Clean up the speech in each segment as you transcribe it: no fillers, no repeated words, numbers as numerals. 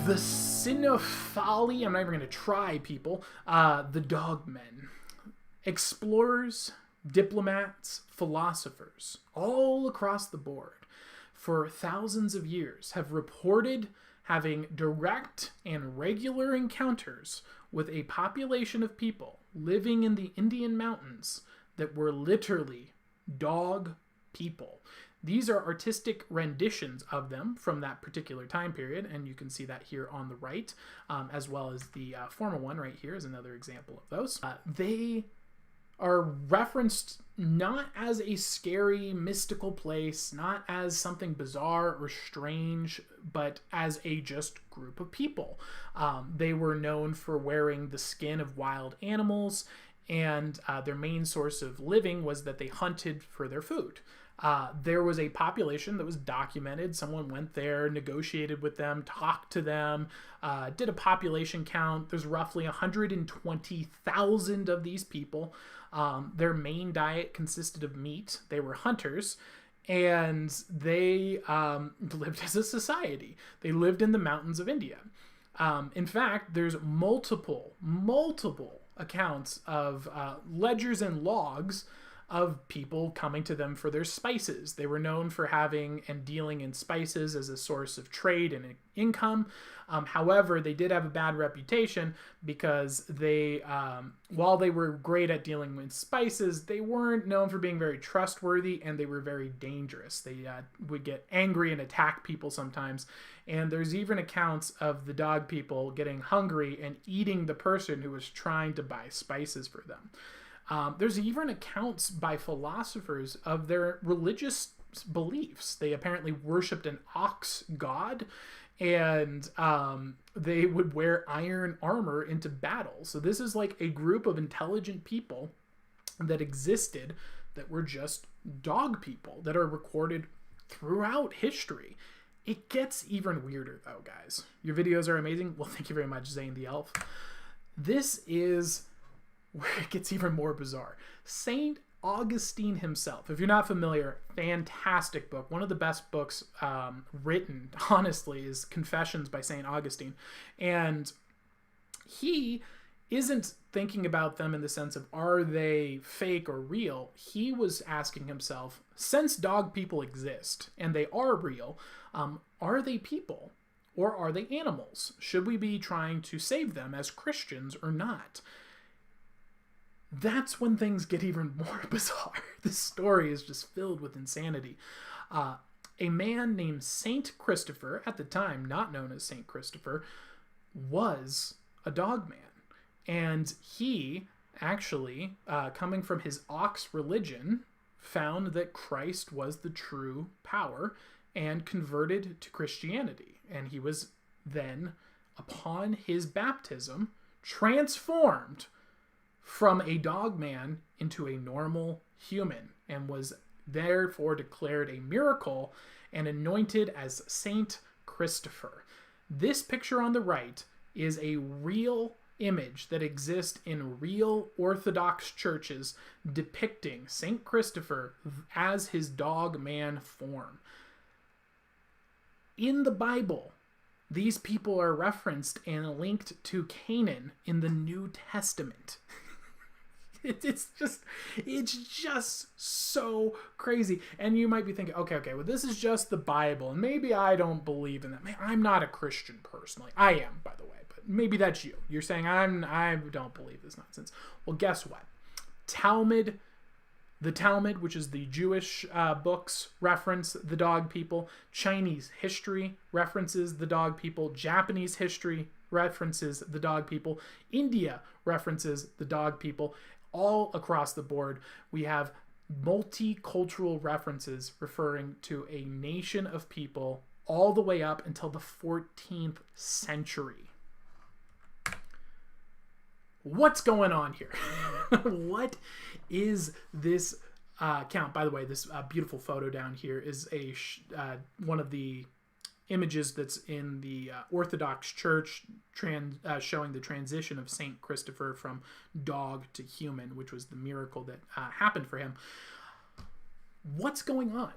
The Cynophali, I'm not even going to try, people. The Dogmen. Explorers, diplomats, philosophers, all across the board, for thousands of years, have reported having direct and regular encounters with a population of people living in the Indian mountains that were literally dog people. These are artistic renditions of them from that particular time period, and you can see that here on the right, as well as the formal one right here is another example of those. They are referenced not as a scary, mystical place, not as something bizarre or strange, but as a just group of people. They were known for wearing the skin of wild animals, and their main source of living was that they hunted for their food. There was a population that was documented. Someone went there, negotiated with them, talked to them, did a population count. There's roughly 120,000 of these people. Their main diet consisted of meat. They were hunters, and they lived as a society. They lived in the mountains of India. In fact, there's multiple accounts of ledgers and logs of people coming to them for their spices. They were known for having and dealing in spices as a source of trade and income. However, they did have a bad reputation because they, while they were great at dealing with spices, they weren't known for being very trustworthy, and they were very dangerous. They would get angry and attack people sometimes. And there's even accounts of the dog people getting hungry and eating the person who was trying to buy spices for them. There's even accounts by philosophers of their religious beliefs. They apparently worshipped an ox god, and they would wear iron armor into battle. So this is like a group of intelligent people that existed that were just dog people that are recorded throughout history. It gets even weirder though, guys. Your videos are amazing. Well, thank you very much, Zane the Elf. This is where it gets even more bizarre. St. Augustine himself, if you're not familiar, fantastic book. One of the best books written, honestly, is Confessions by St. Augustine. And he isn't thinking about them in the sense of, are they fake or real? He was asking himself, since dog people exist and they are real, are they people or are they animals? Should we be trying to save them as Christians or not? That's when things get even more bizarre. This story is just filled with insanity. A man named Saint Christopher, at the time not known as Saint Christopher, was a dog man. And he actually, coming from his ox religion, found that Christ was the true power and converted to Christianity. And he was then, upon his baptism, transformed from a dog man into a normal human, and was therefore declared a miracle and anointed as Saint Christopher. This picture on the right is a real image that exists in real Orthodox churches depicting Saint Christopher as his dog man form. In the Bible, these people are referenced and linked to Canaan in the New Testament. It's just so crazy. And you might be thinking, okay, well, this is just the Bible, and maybe I don't believe in that. Man, I'm not a Christian personally. I am, by the way, but maybe that's you. You're saying I don't believe this nonsense. Well, guess what? The Talmud, which is the Jewish books, reference the dog people. Chinese history references the dog people. Japanese history references the dog people. India references the dog people. All across the board, we have multicultural references referring to a nation of people all the way up until the 14th century. What's going on here? What is this count? By the way, this beautiful photo down here is one of the images that's in the Orthodox Church showing the transition of Saint Christopher from dog to human, which was the miracle that happened for him. What's going on?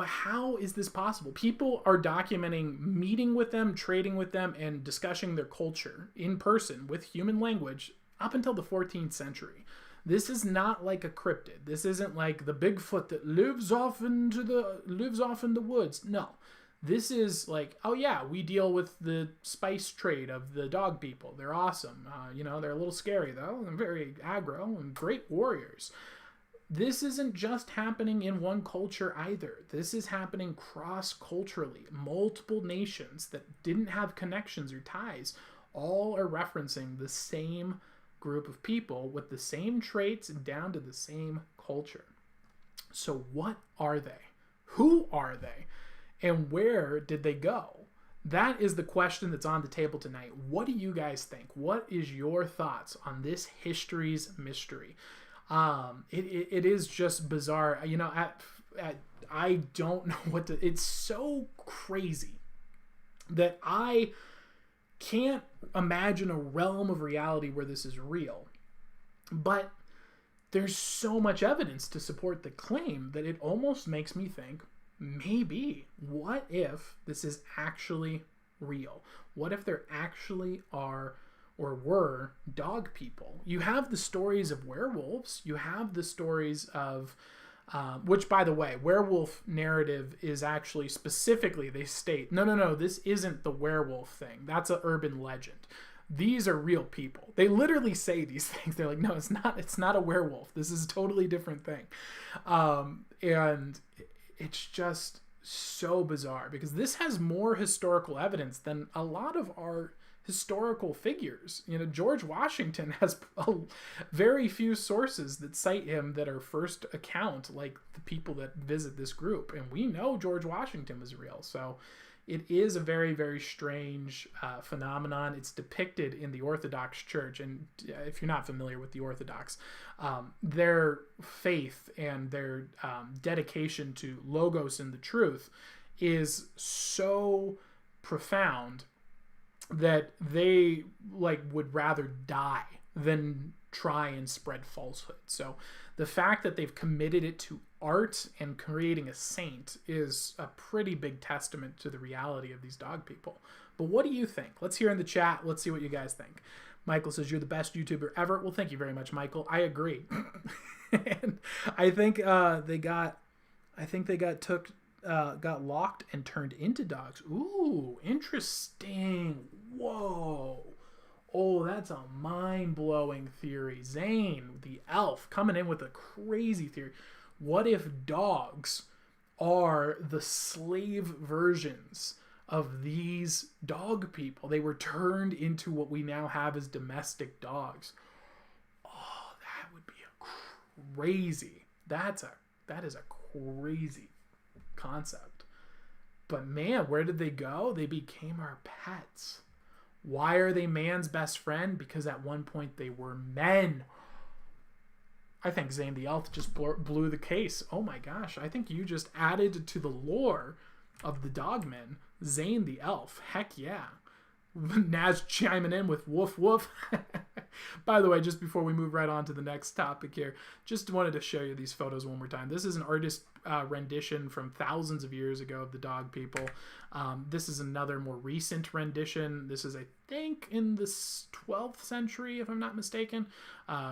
How is this possible? People are documenting meeting with them, trading with them, and discussing their culture in person with human language up until the 14th century. This is not like a cryptid. This isn't like the Bigfoot that lives off in the woods. No. This is like, oh yeah, we deal with the spice trade of the dog people. They're awesome. They're a little scary though. They're very aggro and great warriors. This isn't just happening in one culture either. This is happening cross-culturally. Multiple nations that didn't have connections or ties all are referencing the same group of people with the same traits and down to the same culture. So what are they? Who are they? And where did they go? That is the question that's on the table tonight. What do you guys think? What is your thoughts on this history's mystery? It is just bizarre. I don't know what to. It's so crazy that I can't imagine a realm of reality where this is real. But there's so much evidence to support the claim that it almost makes me think, maybe, what if this is actually real? What if there actually are or were dog people? You have the stories of werewolves. You have the stories of, which, by the way, werewolf narrative is actually specifically, they state, no, this isn't the werewolf thing. That's an urban legend. These are real people. They literally say these things. They're like, no, it's not a werewolf. This is a totally different thing. And it's just so bizarre because this has more historical evidence than a lot of our historical figures. George Washington has very few sources that cite him that are first account, like the people that visit this group. And we know George Washington was real. So it is a very, very strange phenomenon. It's depicted in the Orthodox Church. And if you're not familiar with the Orthodox, their faith and their dedication to Logos and the truth is so profound that they would rather die than try and spread falsehood. So the fact that they've committed it to art and creating a saint is a pretty big testament to the reality of these dog people. But what do you think? Let's hear in the chat. Let's see what you guys think. Michael says, you're the best YouTuber ever. Well, thank you very much, Michael. I agree. And I think they got locked and turned into dogs. Ooh, interesting. Whoa. Oh, that's a mind-blowing theory. Zane, the elf, coming in with a crazy theory. What if dogs are the slave versions of these dog people? They were turned into what we now have as domestic dogs. Oh, that would be a crazy. That is a crazy concept. But man, where did they go? They became our pets. Why are they man's best friend? Because at one point they were men. I think Zane the Elf just blew the case. Oh my gosh, I think you just added to the lore of the Dogmen. Zane the Elf, heck yeah. Naz chiming in with woof woof. By the way, just before we move right on to the next topic here, just wanted to show you these photos one more time. This is an artist rendition from thousands of years ago of the dog people. This is another more recent rendition. This is, I think, in the 12th century, if I'm not mistaken,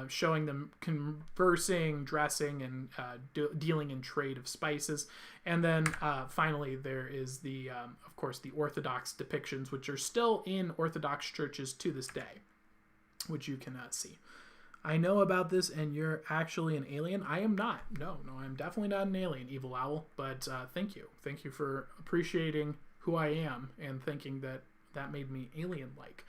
showing them conversing, dressing, and dealing in trade of spices. And then finally, there is the, of course, the Orthodox depictions, which are still in Orthodox churches to this day, which you cannot see. I know about this, and you're actually an alien. I am not. No, I'm definitely not an alien, Evil Owl. But thank you. Thank you for appreciating who I am and thinking that that made me alien-like.